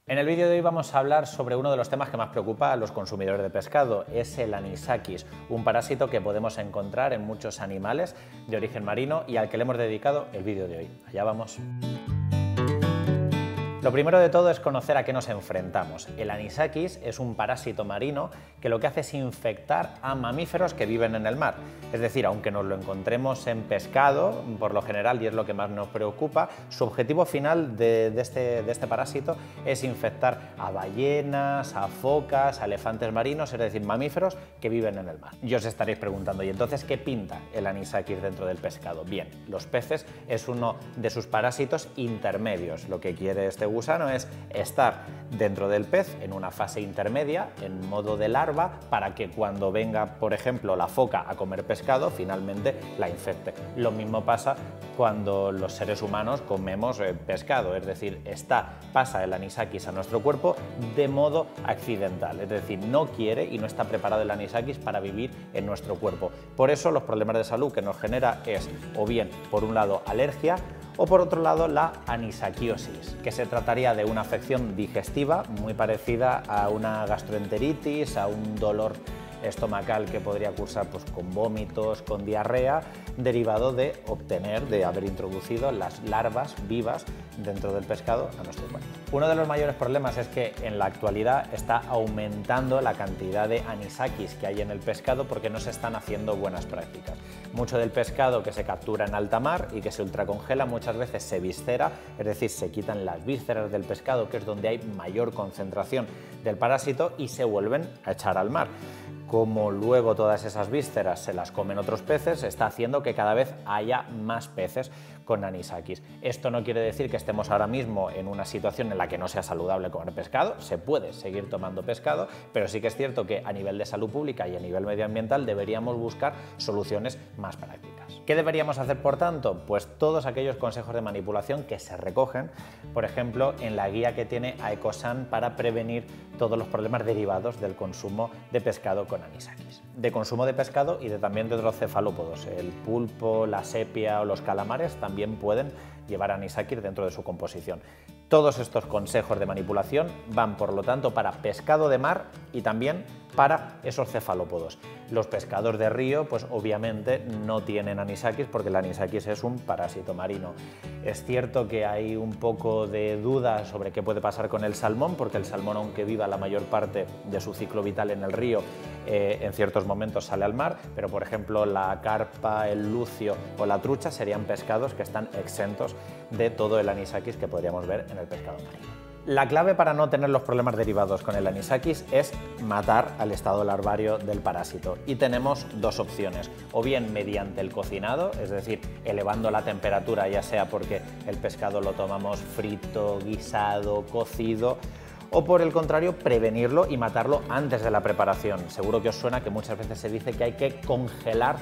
En el vídeo de hoy vamos a hablar sobre uno de los temas que más preocupa a los consumidores de pescado, es el anisakis, un parásito que podemos encontrar en muchos animales de origen marino y al que le hemos dedicado el vídeo de hoy. Allá vamos. Lo primero de todo es conocer a qué nos enfrentamos. El anisakis es un parásito marino que lo que hace es infectar a mamíferos que viven en el mar. Es decir, aunque nos lo encontremos en pescado, por lo general, y es lo que más nos preocupa, su objetivo final de este parásito es infectar a ballenas, a focas, a elefantes marinos, es decir, mamíferos que viven en el mar. Y os estaréis preguntando, ¿y entonces qué pinta el anisakis dentro del pescado? Bien, los peces es uno de sus parásitos intermedios. Lo que quiere este gusano es estar dentro del pez en una fase intermedia, en modo de larva, para que cuando venga, por ejemplo, la foca a comer pescado, finalmente la infecte. Lo mismo pasa cuando los seres humanos comemos pescado, es decir, pasa el anisakis a nuestro cuerpo de modo accidental, es decir, no quiere y no está preparado el anisakis para vivir en nuestro cuerpo. Por eso los problemas de salud que nos genera es, o bien, por un lado, alergia, o por otro lado la anisakiosis, que se trataría de una afección digestiva muy parecida a una gastroenteritis, a un dolor estomacal que podría cursar con vómitos, con diarrea, derivado de haber introducido las larvas vivas dentro del pescado a nuestro cuerpo. Uno de los mayores problemas es que en la actualidad está aumentando la cantidad de anisakis que hay en el pescado porque no se están haciendo buenas prácticas. Mucho del pescado que se captura en alta mar y que se ultracongela muchas veces se viscera, es decir, se quitan las vísceras del pescado, que es donde hay mayor concentración del parásito, y se vuelven a echar al mar. Como luego todas esas vísceras se las comen otros peces, está haciendo que cada vez haya más peces con anisakis. Esto no quiere decir que estemos ahora mismo en una situación en la que no sea saludable comer pescado, se puede seguir tomando pescado, pero sí que es cierto que a nivel de salud pública y a nivel medioambiental deberíamos buscar soluciones más prácticas. ¿Qué deberíamos hacer, por tanto? Pues todos aquellos consejos de manipulación que se recogen, por ejemplo, en la guía que tiene Aecosan para prevenir todos los problemas derivados del consumo de pescado con anisakis. De consumo de pescado y también de otros cefalópodos. El pulpo, la sepia o los calamares también pueden llevar anisakis dentro de su composición. Todos estos consejos de manipulación van, por lo tanto, para pescado de mar y también para esos cefalópodos. Los pescados de río, pues obviamente no tienen anisakis porque el anisakis es un parásito marino. Es cierto que hay un poco de duda sobre qué puede pasar con el salmón, porque el salmón, aunque viva la mayor parte de su ciclo vital en el río, en ciertos momentos sale al mar, pero por ejemplo la carpa, el lucio o la trucha serían pescados que están exentos de todo el anisakis que podríamos ver en el pescado marino. La clave para no tener los problemas derivados con el anisakis es matar al estado larvario del parásito, y tenemos dos opciones: o bien mediante el cocinado, es decir, elevando la temperatura, ya sea porque el pescado lo tomamos frito, guisado, cocido, o por el contrario, prevenirlo y matarlo antes de la preparación. Seguro que os suena que muchas veces se dice que hay que congelar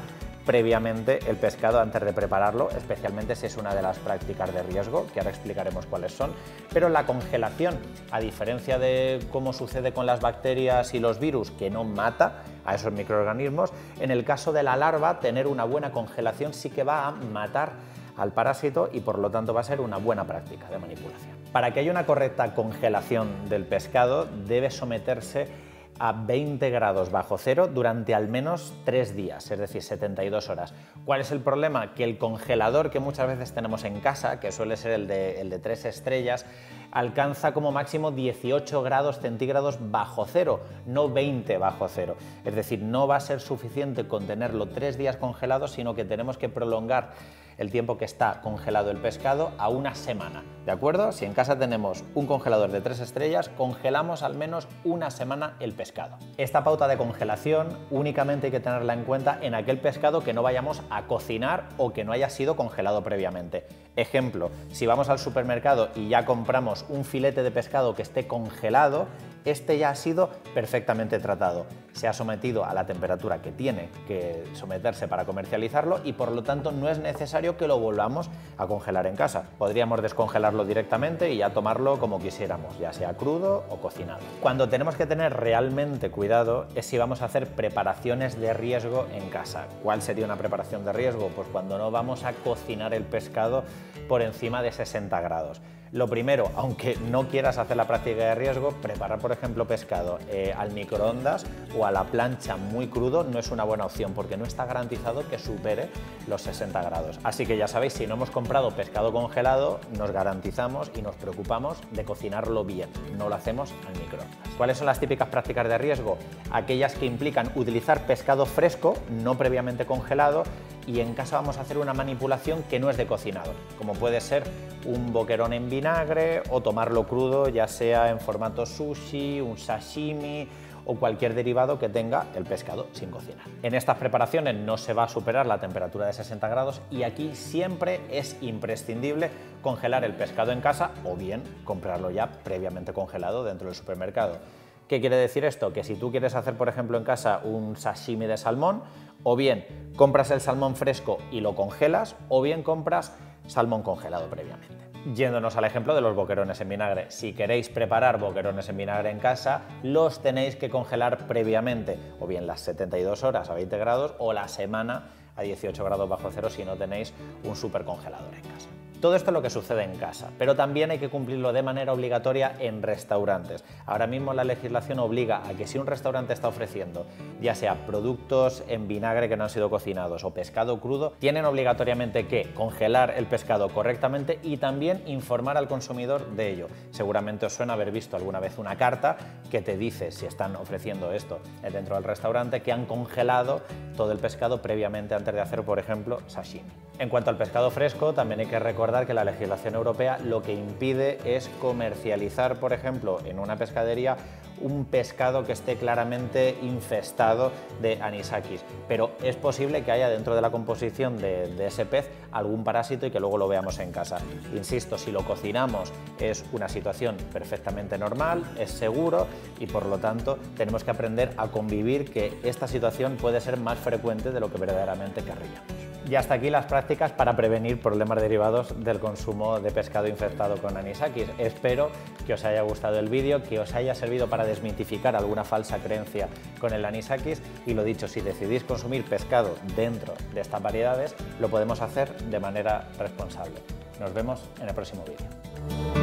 previamente el pescado antes de prepararlo, especialmente si es una de las prácticas de riesgo, que ahora explicaremos cuáles son. Pero la congelación, a diferencia de cómo sucede con las bacterias y los virus, que no mata a esos microorganismos, en el caso de la larva, tener una buena congelación sí que va a matar al parásito y por lo tanto va a ser una buena práctica de manipulación. Para que haya una correcta congelación del pescado, debe someterse a 20 grados bajo cero durante al menos 3 días, es decir, 72 horas. ¿Cuál es el problema? Que el congelador que muchas veces tenemos en casa, que suele ser el de 3 estrellas, alcanza como máximo 18 grados centígrados bajo cero, no 20 bajo cero. Es decir, no va a ser suficiente con tenerlo 3 días congelado, sino que tenemos que prolongar el tiempo que está congelado el pescado a una semana, ¿de acuerdo? Si en casa tenemos un congelador de 3 estrellas, congelamos al menos una semana el pescado. Esta pauta de congelación únicamente hay que tenerla en cuenta en aquel pescado que no vayamos a cocinar o que no haya sido congelado previamente. Ejemplo, si vamos al supermercado y ya compramos un filete de pescado que esté congelado, este ya ha sido perfectamente tratado. se ha sometido a la temperatura que tiene que someterse para comercializarlo y por lo tanto no es necesario que lo volvamos a congelar en casa. Podríamos descongelarlo directamente y ya tomarlo como quisiéramos, ya sea crudo o cocinado. Cuando tenemos que tener realmente cuidado es si vamos a hacer preparaciones de riesgo en casa. ¿Cuál sería una preparación de riesgo? Pues cuando no vamos a cocinar el pescado por encima de 60 grados. Lo primero, aunque no quieras hacer la práctica de riesgo, preparar por ejemplo pescado al microondas o a la plancha muy crudo no es una buena opción porque no está garantizado que supere los 60 grados. Así que ya sabéis, si no hemos comprado pescado congelado, nos garantizamos y nos preocupamos de cocinarlo bien, no lo hacemos al microondas. ¿Cuáles son las típicas prácticas de riesgo? Aquellas que implican utilizar pescado fresco, no previamente congelado, y en casa vamos a hacer una manipulación que no es de cocinado, como puede ser un boquerón en vinagre o tomarlo crudo, ya sea en formato sushi, un sashimi o cualquier derivado que tenga el pescado sin cocinar. En estas preparaciones no se va a superar la temperatura de 60 grados y aquí siempre es imprescindible congelar el pescado en casa o bien comprarlo ya previamente congelado dentro del supermercado. ¿Qué quiere decir esto? Que si tú quieres hacer, por ejemplo, en casa un sashimi de salmón, o bien compras el salmón fresco y lo congelas, o bien compras salmón congelado previamente. Yéndonos al ejemplo de los boquerones en vinagre. Si queréis preparar boquerones en vinagre en casa, los tenéis que congelar previamente, o bien las 72 horas a 20 grados o la semana a 18 grados bajo cero si no tenéis un supercongelador en casa. Todo esto es lo que sucede en casa, pero también hay que cumplirlo de manera obligatoria en restaurantes. Ahora mismo la legislación obliga a que si un restaurante está ofreciendo, ya sea productos en vinagre que no han sido cocinados o pescado crudo, tienen obligatoriamente que congelar el pescado correctamente y también informar al consumidor de ello. Seguramente os suena haber visto alguna vez una carta que te dice, si están ofreciendo esto dentro del restaurante, que han congelado todo el pescado previamente antes de hacer, por ejemplo, sashimi. En cuanto al pescado fresco, también hay que recordar que la legislación europea lo que impide es comercializar, por ejemplo, en una pescadería un pescado que esté claramente infestado de anisakis, pero es posible que haya dentro de la composición de ese pez algún parásito y que luego lo veamos en casa. Insisto, si lo cocinamos es una situación perfectamente normal, es seguro y por lo tanto tenemos que aprender a convivir que esta situación puede ser más frecuente de lo que verdaderamente querríamos. Y hasta aquí las prácticas para prevenir problemas derivados del consumo de pescado infectado con anisakis. Espero que os haya gustado el vídeo, que os haya servido para desmitificar alguna falsa creencia con el anisakis y lo dicho, si decidís consumir pescado dentro de estas variedades, lo podemos hacer de manera responsable. Nos vemos en el próximo vídeo.